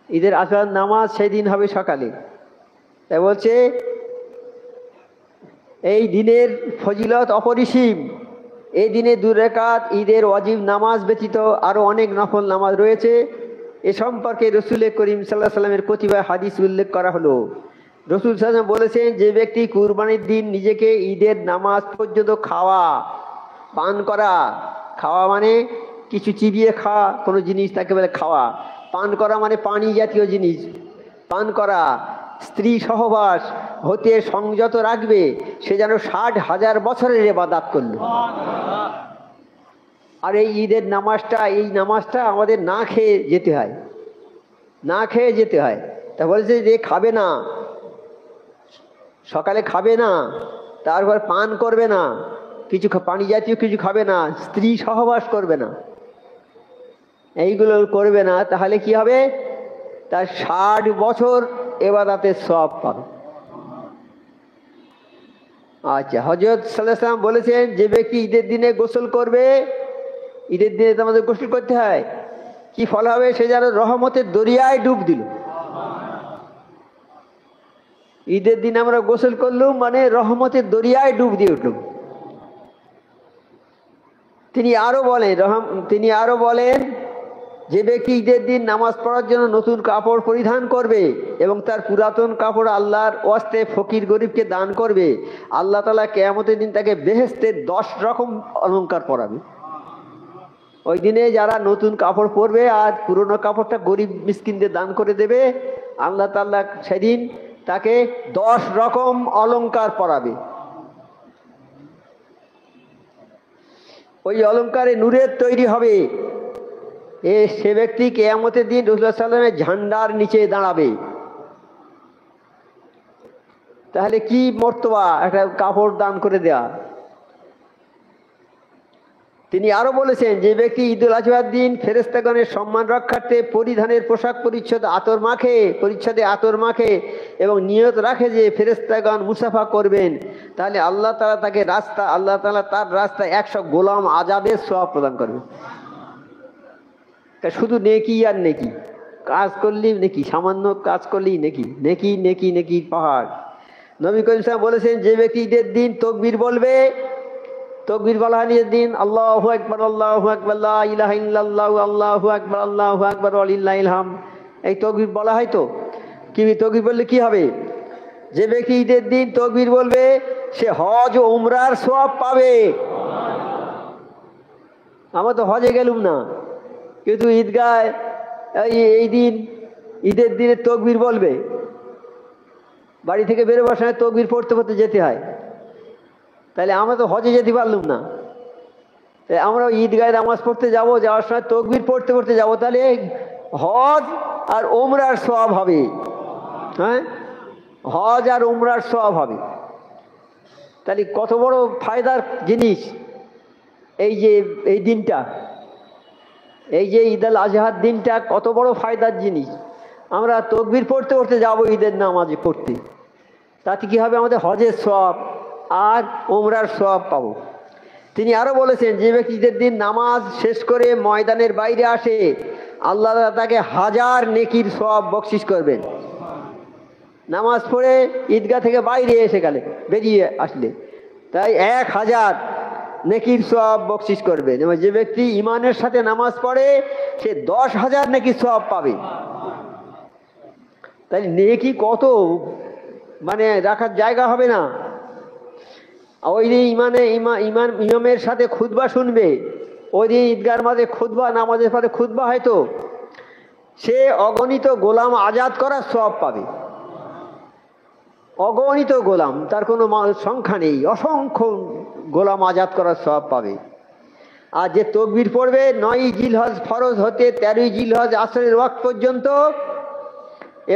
ঈদের আজহার নামাজ সেই দিন হবে সকালে। তাই বলছে এই দিনের ফজিলত অপরিসীম। এই দিনে 2 রাকাত ঈদের ওয়াজিব নামাজ ব্যতীত আরও অনেক নফল নামাজ রয়েছে। এ সম্পর্কে রসুল করিম সাল্লাল্লাহু আলাইহি সাল্লামের কতিপয় হাদিস উল্লেখ করা হলো। রসুল সাল্লাল্লাহু আলাইহি ওয়াসাল্লাম বলেছেন, যে ব্যক্তি কুরবানির দিন নিজেকে ঈদের নামাজ পর্যন্ত খাওয়া, পান করা, খাওয়া মানে কিছু চিবিয়ে খাওয়া কোনো জিনিস, তাকে বলে খাওয়া। পান করা মানে পানি জাতীয় জিনিস পান করা। স্ত্রী সহবাস হতে সংযত রাখবে, সে যেন 60,000 বছরের ইবাদত করলো। আর এই ঈদের নামাজটা, এই নামাজটা আমাদের না খেয়ে যেতে হয়, না খেয়ে যেতে হয়। তা বলছে যে খাবে না, সকালে খাবে না, তারপর পান করবে না, কিছু পানি জাতীয় কিছু খাবে না, স্ত্রী সহবাস করবে না, এইগুলো করবে না। তাহলে কি হবে? তার 60 বছর ইবাদতের সওয়াব পাবে। আচ্ছা, হযরত সাল্লাল্লাহু আলাইহি ওয়াসাল্লাম বলেছেন, যে ব্যক্তি ঈদের দিনে গোসল করবে, ঈদের দিনে তো আমাদের গোসল করতে হয়, কি ফল হবে? সে যেন রহমতের দরিয়ায় ডুব দিল। ঈদের দিন আমরা গোসল করলুম মানে রহমতের দরিয়ায় ডুব দিয়ে উঠলুম। তিনি আরো বলেন যে ব্যক্তি ঈদের দিন নামাজ পড়ার জন্য নতুন কাপড় পরিধান করবে এবং তার পুরাতন কাপড় আল্লাহর ওয়াস্তে ফকির গরিবকে দান করবে, আল্লাহ তাআলা কিয়ামতের দিন তাকে বেহেশতের 10 রকম অলংকার পরাবে। ওই দিনে যারা নতুন কাপড় পরবে আর পুরনো কাপড়টা গরিব মিসকিনদের দান করে দেবে, আল্লাহ তাআলা সেদিন তাকে 10 রকম অলংকার পরাবে। ওই অলংকারে নূরের তৈরি হবে। সে ব্যক্তি কিয়ামতের দিন রাসূলুল্লাহ সাল্লাল্লাহু আলাইহি ওয়াসাল্লামের ঝান্ডার নিচে দাঁড়াবে। তাহলে কি মর্তবা একটা কাপড় দান করে দেয়া। তিনি আরো বলেছেন, যে ব্যক্তি ঈদুল আজহার দিন ফেরেশতাগণের সম্মান রক্ষার্থে পরিধানের পোশাক পরিচ্ছদে আতর মাখে এবং নিয়ত রাখে যে ফেরেশতাগণ মুসাফা করবেন, তাহলে আল্লাহ তাআলা তার রাস্তায় 100 গোলাম আজাদের সওয়াব প্রদান করবে। শুধু নেকি আর নেকি, কাজ করলেই নেকি, সামান্য কাজ করলেই নেকি, নেকি নেকি নেকি পাহাড়। নবী করিম সাল্লাল্লাহু আলাইহি ওয়াসাল্লাম বলেছেন, যে ব্যক্তি ঈদের দিন তকবীর বলবে, তকবীর বলা হয় ঈদের দিন, আল্লাহু আকবার আল্লাহু আকবার লা ইলাহা ইল্লাল্লাহু আল্লাহু আকবার ওয়ালিল্লাহিল হামদ, এই তকবীর বলা হয়। তো কি তকবীর বললে কি হবে? যে ব্যক্তি ঈদের দিন তকবীর বলবে সে হজ ও উমরার সওয়াব পাবে। আমরা তো হজে গেলুম না, কিন্তু ঈদগায় এই দিন ঈদের দিনে তকবীর বলবে, বাড়ি থেকে বেরোবার সময় তকবীর পড়তে পড়তে যেতে হয়। তাহলে আমরা তো হজে যেতে পারলাম না, আমরা ঈদগায় নামাজ পড়তে যাব, যাওয়ার সময় তকবীর পড়তে পড়তে যাব, তাহলে হজ আর উমরার সওয়াব হবে। হ্যাঁ, হজ আর উমরার সওয়াব হবে। তাহলে কত বড় ফায়দার জিনিস এই যে এই দিনটা, এই যে ঈদ আল আজহার দিনটা কত বড় ফায়দার জিনিস। আমরা তকবীর পড়তে পড়তে যাব ঈদের নামাজে পড়তে, তাতে কি হবে? আমাদের হজের সওয়াব আর উমরার সওয়াব পাবো। তিনি আরো বলেছেন, যে ব্যক্তি ঈদের দিন নামাজ শেষ করে ময়দানের বাইরে আসে, আল্লাহ তাকে 1000 নেকির সওয়াব বকশিশ করবেন। নামাজ পড়ে ঈদগাহ থেকে বাইরে এসে গেলে, বেরিয়ে আসলে, তাই 1000 নেকির সওয়াব বকশিশ করবেন। এবং যে ব্যক্তি ঈমানের সাথে নামাজ পড়ে সে 10,000 নেকির সওয়াব পাবে। তাই নেকি কত, মানে রাখার জায়গা হবে না। ওই দিন ইমামের সাথে খুতবা শুনবে, ওই দিন ঈদগার মাঝে খুতবা, নামাজের পরে খুতবা হয়তো, সে অগণিত গোলাম আজাদ করার সওয়াব পাবে। অগণিত গোলাম, তার কোনো সংখ্যা নেই, অসংখ্য গোলাম আজাদ করার সওয়াব পাবে। আর যে তকবীর পড়বে 9 জিলহজ ফরজ হতে 13 জিলহজ আসরের ওয়াক্ত পর্যন্ত,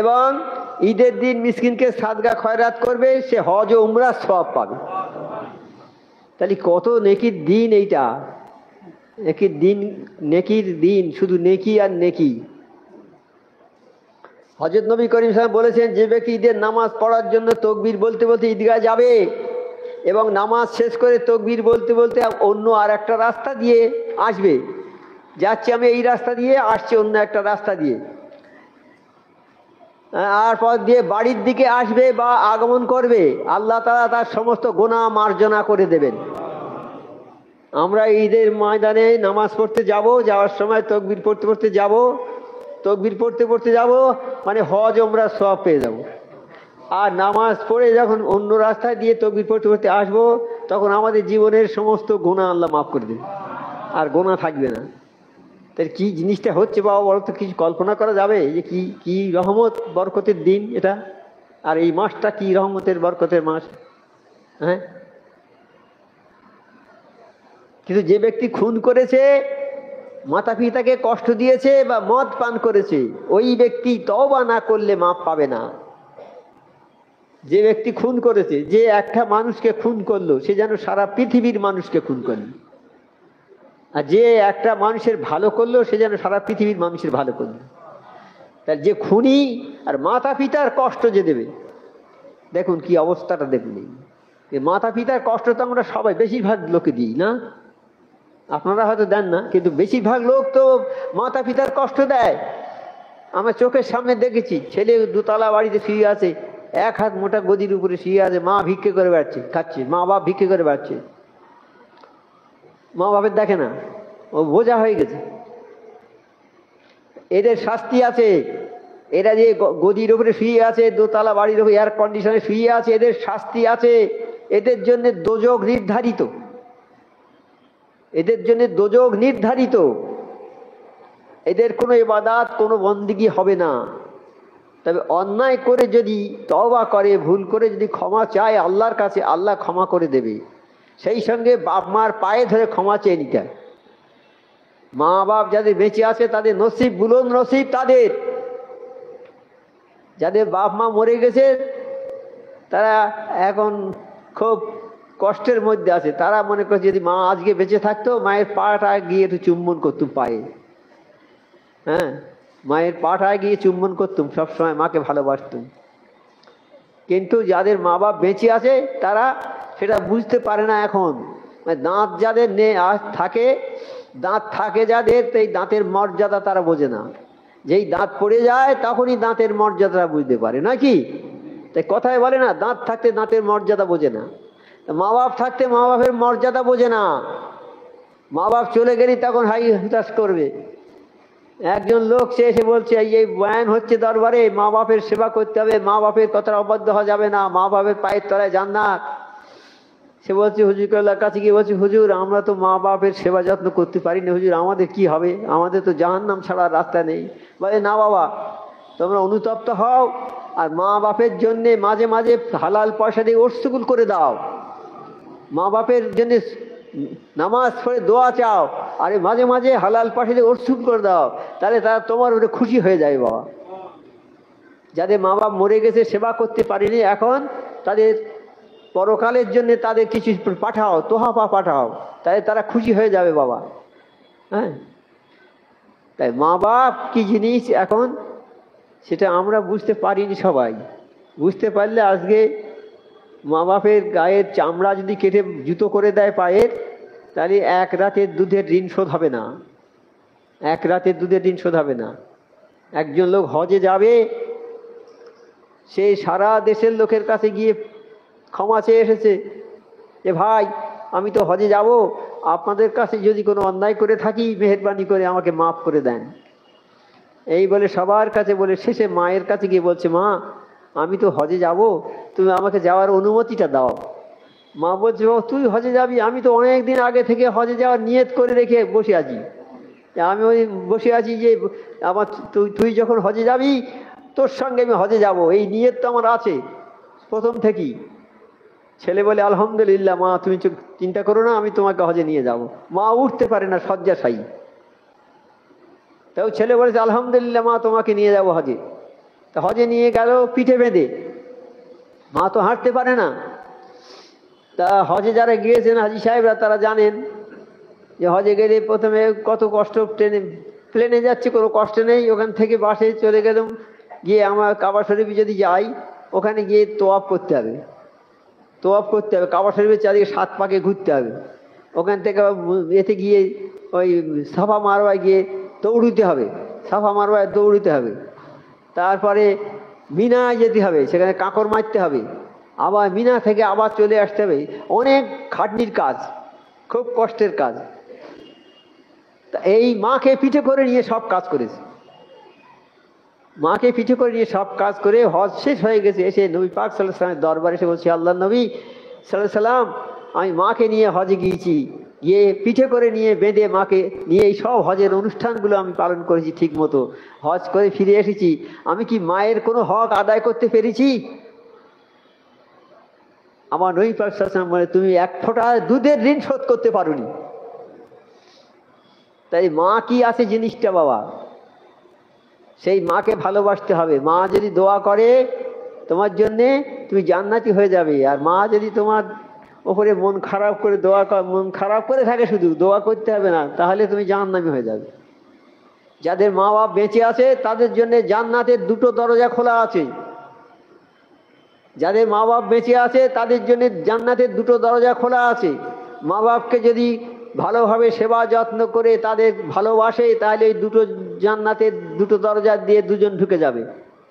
এবং ঈদের দিন মিসকিনকে সাদগা খয়রাত করবে, সে হজ ও উমরার সওয়াব পাবে। তাহলে কত নেকির দিন এইটা, নেকির দিন, শুধু নেকি আর নেকি। হযরত নবী করিম সাল্লাল্লাহু আলাইহি ওয়াসাল্লাম বলেছেন, যে ব্যক্তি ঈদের নামাজ পড়ার জন্য তকবীর বলতে বলতে ঈদগাহ যাবে এবং নামাজ শেষ করে তকবীর বলতে বলতে অন্য আর একটা রাস্তা দিয়ে আসবে, যাচ্ছে আমি এই রাস্তা দিয়ে, আসছে অন্য একটা রাস্তা দিয়ে, আর পর দিয়ে বাড়ির দিকে আসবে বা আগমন করবে, আল্লাহ তাআলা তার সমস্ত গুনাহ মার্জনা করে দেবেন। আমরা ঈদের ময়দানে নামাজ পড়তে যাব, যাওয়ার সময় তকবীর পড়তে পড়তে যাব, তকবীর পড়তে পড়তে যাব, মানে হজ উমরা সওয়াব পেয়ে যাব। আর নামাজ পড়ে যখন অন্য রাস্তায় দিয়ে তকবীর পড়তে পড়তে আসবো, তখন আমাদের জীবনের সমস্ত গুনাহ আল্লাহ মাফ করে দেবে, আর গুনাহ থাকবে না। তাই কি জিনিসটা হচ্ছে বাবা, বলো তো, কিছু কল্পনা করা যাবে যে কি রহমত বরকতের দিন এটা, আর এই মাসটা কি রহমতের বরকতের মাস। হ্যাঁ, কিন্তু যে ব্যক্তি খুন করেছে, মাতা পিতাকে কষ্ট দিয়েছে বা মদ পান করেছে, ওই ব্যক্তি তওবা না করলে মাপ পাবে না। যে ব্যক্তি খুন করেছে, যে একটা মানুষকে খুন করলো, সে যেন সারা পৃথিবীর মানুষকে খুন করলো। আর যে একটা মানুষের ভালো করলো, সে যেন সারা পৃথিবীর মানুষের ভালো করলো। তার যে খুনি আর মাতা পিতার কষ্ট যে দেবে, দেখুন কি অবস্থাটা, দেখুন এই মাতা পিতার কষ্ট তো আমরা সবাই বেশিরভাগ লোকে দিই না, আপনারা হয়তো দেন না, কিন্তু বেশিরভাগ লোক তো মাতা পিতার কষ্ট দেয়। আমার চোখের সামনে দেখেছি, ছেলে 2 তলা বাড়িতে শুয়ে আছে, 1 হাত মোটা গদির উপরে শুয়ে আছে, মা ভিক্ষে করে বেড়াচ্ছে, খাচ্ছে, মা বাপ ভিক্ষে করে বেড়াচ্ছে, মা বাপের দেখে না, ও বোঝা হয়ে গেছে। এদের শাস্তি আছে। এরা যে গদির উপরে শুয়ে আছে, দোতলা বাড়ির উপরে এয়ার কন্ডিশনে শুয়ে আছে, এদের শাস্তি আছে। এদের জন্য দোজখ নির্ধারিত, এদের জন্য দোজখ নির্ধারিত। এদের কোনো ইবাদত, কোনো বন্দেগী হবে না। তবে অন্যায় করে যদি তওবা করে, ভুল করে যদি ক্ষমা চায় আল্লাহর কাছে, আল্লাহ ক্ষমা করে দেবে। সেই সঙ্গে বাপ মার পায়ে ধরে ক্ষমা চেয়ে নিতে হয়। মা বাপ যাদের বেঁচে আছে তাদের নসিব, বুলন্দ নসিব তাদের। যাদের বাপ মা মরে গেছে তারা এখন খুব কষ্টের মধ্যে আছে। তারা মনে করছে যদি মা আজকে বেঁচে থাকতো, মায়ের পাটা গিয়ে একটু চুম্বন করতুম পায়ে। হ্যাঁ, মায়ের পাটায় গিয়ে চুম্বন করতুম, সবসময় মাকে ভালোবাসতুম। কিন্তু যাদের মা বাপ বেঁচে আছে তারা সেটা বুঝতে পারে না এখন। দাঁত যাদের থাকে, দাঁত থাকে যাদের, এই দাঁতের মর্যাদা তারা বোঝে না। যেই দাঁত পড়ে যায় তখনই দাঁতের মর্যাদা বুঝতে পারে, নাকি? তাই কথায় বলে না, দাঁত থাকতে দাঁতের মর্যাদা বোঝে না। মা বাপ থাকতে মা বাপের মর্যাদা বোঝে না। মা বাপ চলে গেলেই তখন হাই হুতাশ করবে। একজন লোক সে এসে বলছে, এই বয়ান হচ্ছে দরবারে, মা বাপের সেবা করতে হবে, মা বাপের কথা অবাধ্য হওয়া যাবে না, মা বাপের পায়ের তলায় জান্নাত। সে বলছে হুজুরের কাছে গিয়ে বলছে, হুজুর আমরা তো মা বাপের সেবা যত্ন করতে পারি না, হুজুর আমাদের কি হবে? আমাদের তো জাহান্নাম ছাড়া রাস্তা নেই। বলে, না বাবা, তোমরা অনুতপ্ত হও আর মা বাপের জন্য মাঝে মাঝে হালাল পয়সা দিয়ে ওরসুগুল করে দাও। মা বাপের জন্য নামাজ পড়ে দোয়া চাও, আরে মাঝে মাঝে হালাল পয়সা দিয়ে ওরসুগুল করে দাও, তাহলে তারা তোমার উপরে খুশি হয়ে যায় বাবা। যাদের মা বাপ মরে গেছে, সেবা করতে পারিনি, এখন তাদের পরকালের জন্য তাদের কিছু পাঠাও, তোহাফা পাঠাও, তাহলে তারা খুশি হয়ে যাবে বাবা। হ্যাঁ, তাই মা বাপ কি জিনিস এখন সেটা আমরা বুঝতে পারিনি। সবাই বুঝতে পারলে আজকে মা বাপের গায়ের চামড়া যদি কেটে জুতো করে দেয় পায়ের, তাহলে এক রাতের দুধের ঋণ শোধ হবে না। এক রাতের দুধের ঋণ শোধ হবে না। একজন লোক হজে যাবে, সে সারা দেশের লোকের কাছে গিয়ে ক্ষমা চেয়ে এসেছে যে ভাই আমি তো হজে যাব, আপনাদের কাছে যদি কোনো অন্যায় করে থাকি মেহেরবানি করে আমাকে মাফ করে দেন। এই বলে সবার কাছে বলে শেষে মায়ের কাছে গিয়ে বলছে, মা আমি তো হজে যাব, তুমি আমাকে যাওয়ার অনুমতিটা দাও। মা বলছে, ও তুই হজে যাবি? আমি তো অনেক দিন আগে থেকে হজে যাওয়ার নিয়ত করে রেখে বসে আছি। আমি ওই বসে আছি যে আমার তুই যখন হজে যাবি তোর সঙ্গে আমি হজে যাব, এই নিয়ত তো আমার আছে প্রথম থেকেই। ছেলে বলে, আলহামদুলিল্লাহ মা, তুমি চিন্তা করো না, আমি তোমাকে হজে নিয়ে যাব। মা উঠতে পারে না শয্যাশায়ী, তাও ছেলে বলেছে, আলহামদুলিল্লাহ মা, তোমাকে নিয়ে যাব হজে। তা হজে নিয়ে গেল পিঠে বেঁধে, মা তো হাঁটতে পারে না। তা হজে যারা গিয়েছেন হাজি সাহেবরা তারা জানেন যে হজে গেলে প্রথমে কত কষ্ট। প্লেনে যাচ্ছে কোনো কষ্ট নেই, ওখান থেকে বাসে চলে গেলাম, গিয়ে আমার কাবা শরীফে যদি যাই ওখানে গিয়ে তোয়াফ করতে হবে। তোয়াফ করতে হবে, কাবা শরীফের চারদিকে 7 পাকে ঘুরতে হবে। ওখান থেকে এতে গিয়ে ওই সাফা মারওয়ায় গিয়ে দৌড়িতে হবে, সাফা মারওয়ায় দৌড়িতে হবে। তারপরে মিনায় যেতে হবে, সেখানে কাঁকর মারতে হবে, আবার মিনা থেকে আবার চলে আসতে হবে। অনেক খাটনির কাজ, খুব কষ্টের কাজ। তা এই মাকে পিঠে করে নিয়ে সব কাজ করেছে। মাকে পিঠে করে নিয়ে সব কাজ করে হজ শেষ হয়ে গেছে, এসে নবী পাক সাল্লাল্লাহু আলাইহি ওয়াসাল্লামের দরবারে এসে বলছি, আল্লাহ নবী সাল্লাল্লাহু আলাইহি ওয়াসাল্লাম, আমি মাকে নিয়ে হজে গিয়েছি, গিয়ে পিঠে করে নিয়ে বেঁধে মাকে নিয়ে এই সব হজের অনুষ্ঠানগুলো আমি পালন করেছি ঠিক মতো, হজ করে ফিরে এসেছি। আমি কি মায়ের কোনো হক আদায় করতে পেরেছি? আমার নবী পাক সাল্লাল্লাহু আলাইহি ওয়াসাল্লাম বলে, তুমি এক ফোঁটা দুধের ঋণ শোধ করতে পারোনি। তাই মা কি আছে জিনিসটা বাবা, সেই মাকে ভালোবাসতে হবে। মা যদি দোয়া করে তোমার জন্যে, তুমি জান্নাতি হয়ে যাবে। আর মা যদি তোমার ওপরে মন খারাপ করে মন খারাপ করে থাকে, শুধু দোয়া করতে হবে না, তাহলে তুমি জাহান্নামী হয়ে যাবে। যাদের মা বাপ বেঁচে আছে তাদের জন্য জান্নাতের 2টো দরজা খোলা আছে। যাদের মা বাপ বেঁচে আছে তাদের জন্য জান্নাতের 2টো দরজা খোলা আছে। মা বাপকে যদি ভালোভাবে সেবা যত্ন করে তাদের ভালোবাসে, তাহলে এই জান্নাতের 2টো দরজা দিয়ে দুজন ঢুকে যাবে,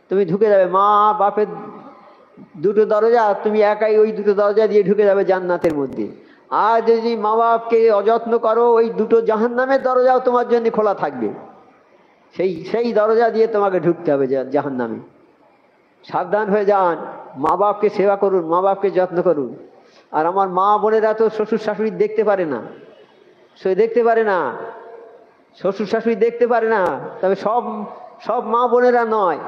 তুমি ঢুকে যাবে। মা বাপের 2টো দরজা, তুমি একাই ওই 2টো দরজা দিয়ে ঢুকে যাবে জান্নাতের মধ্যে। আর যদি মা বাপকে অযত্ন করো, ওই 2টো জাহান্নামের দরজাও তোমার জন্য খোলা থাকবে। সেই সেই দরজা দিয়ে তোমাকে ঢুকতে হবে জাহান্নামে। সাবধান হয়ে যান, মা বাপকে সেবা করুন, মা বাপকে যত্ন করুন। আর আমার মা বোনেরা তো শ্বশুর শাশুড়ি দেখতে পারে না, সে দেখতে পারে না, শ্বশুর শাশুড়ি দেখতে পারে না। তবে সব সব মা বোনেরা নয়,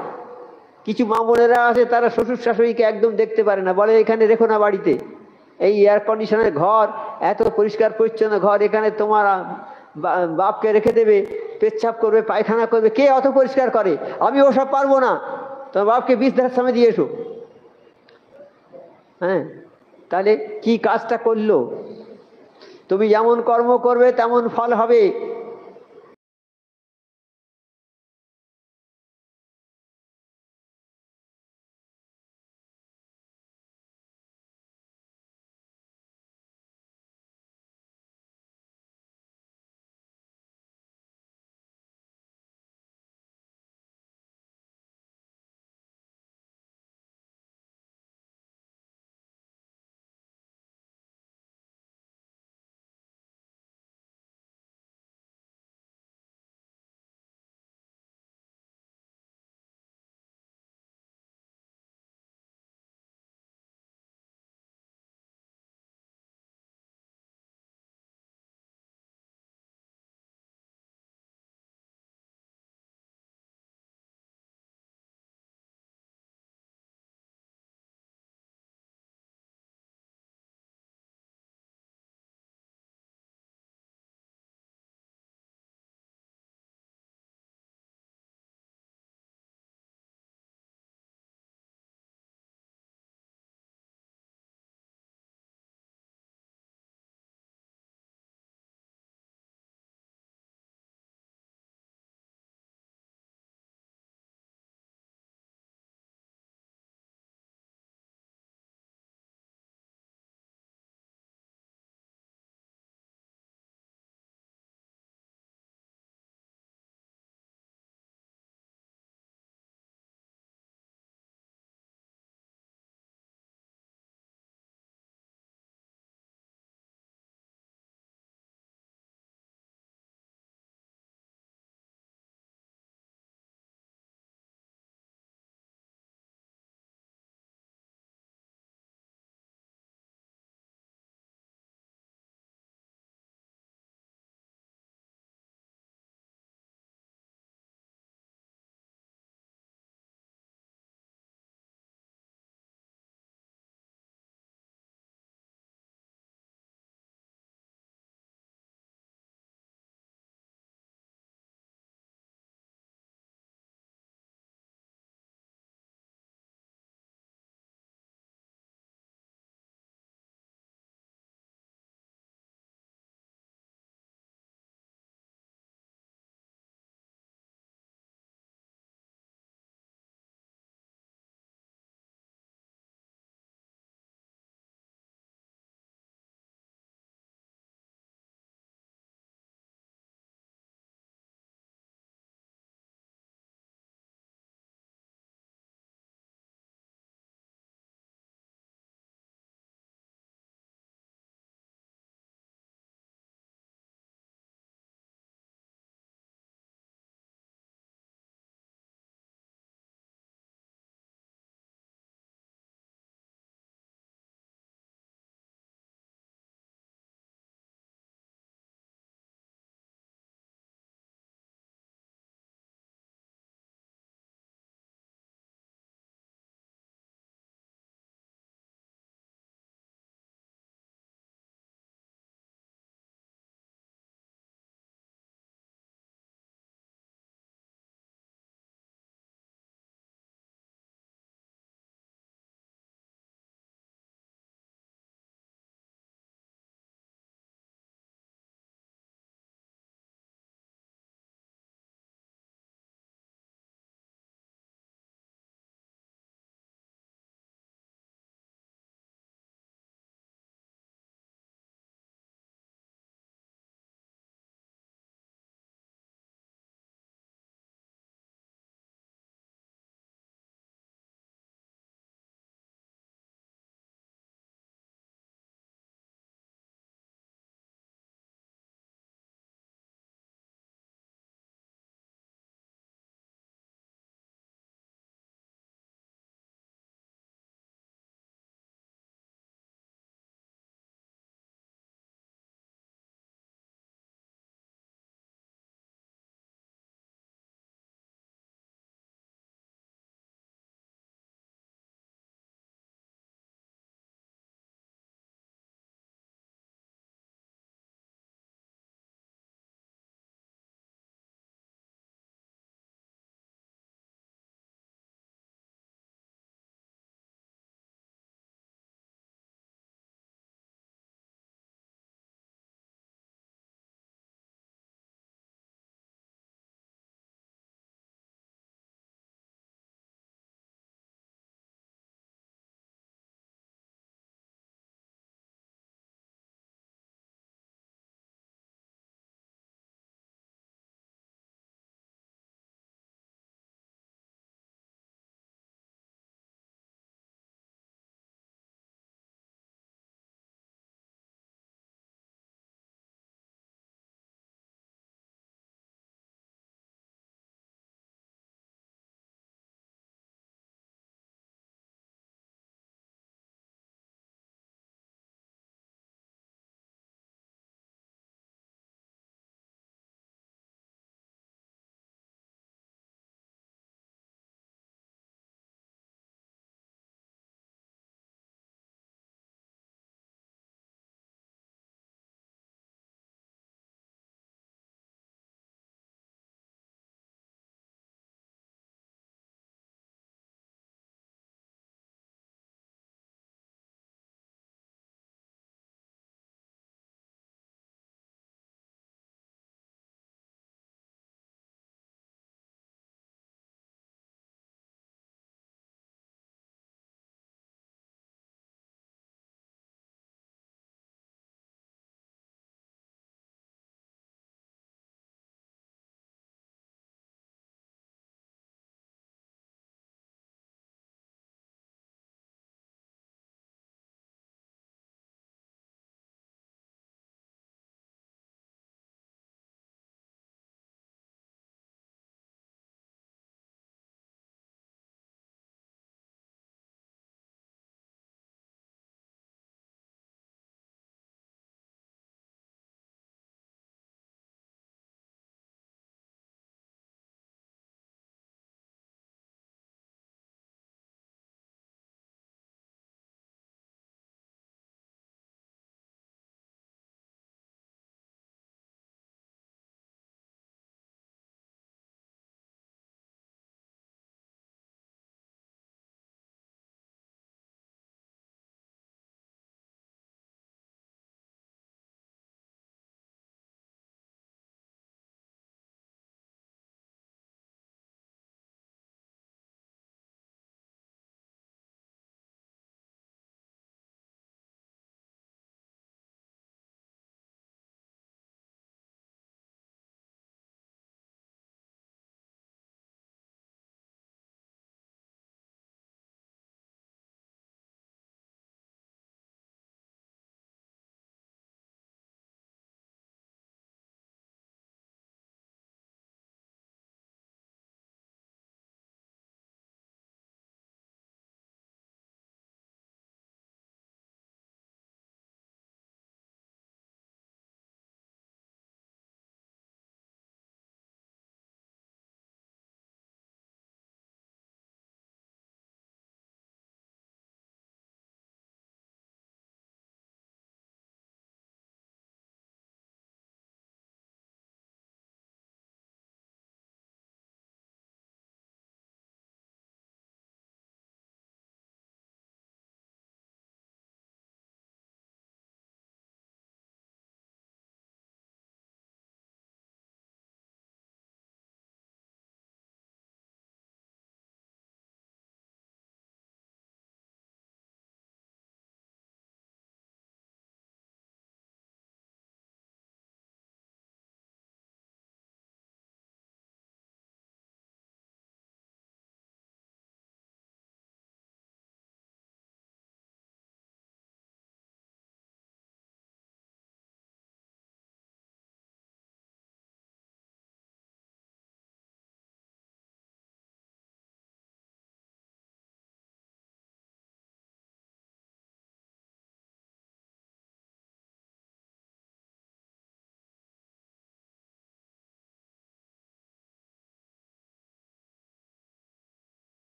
কিছু মা বোনেরা আছে তারা শ্বশুর শাশুড়িকে একদম দেখতে পারে না, বলে এখানে রেখো না বাড়িতে, এই এয়ার কন্ডিশনের ঘর, এত পরিষ্কার পরিচ্ছন্ন ঘর, এখানে তোমার বাপকে রেখে দেবে, পেচ্ছাপ করবে, পায়খানা করবে, কে অত পরিষ্কার করে, আমি ওসব পারবো না, তোমার বাপকে বিছানার সামনে দিয়ে এসো। হ্যাঁ, তাহলে কি কাজটা করলো? তুমি যেমন কর্ম করবে তেমন ফল হবে।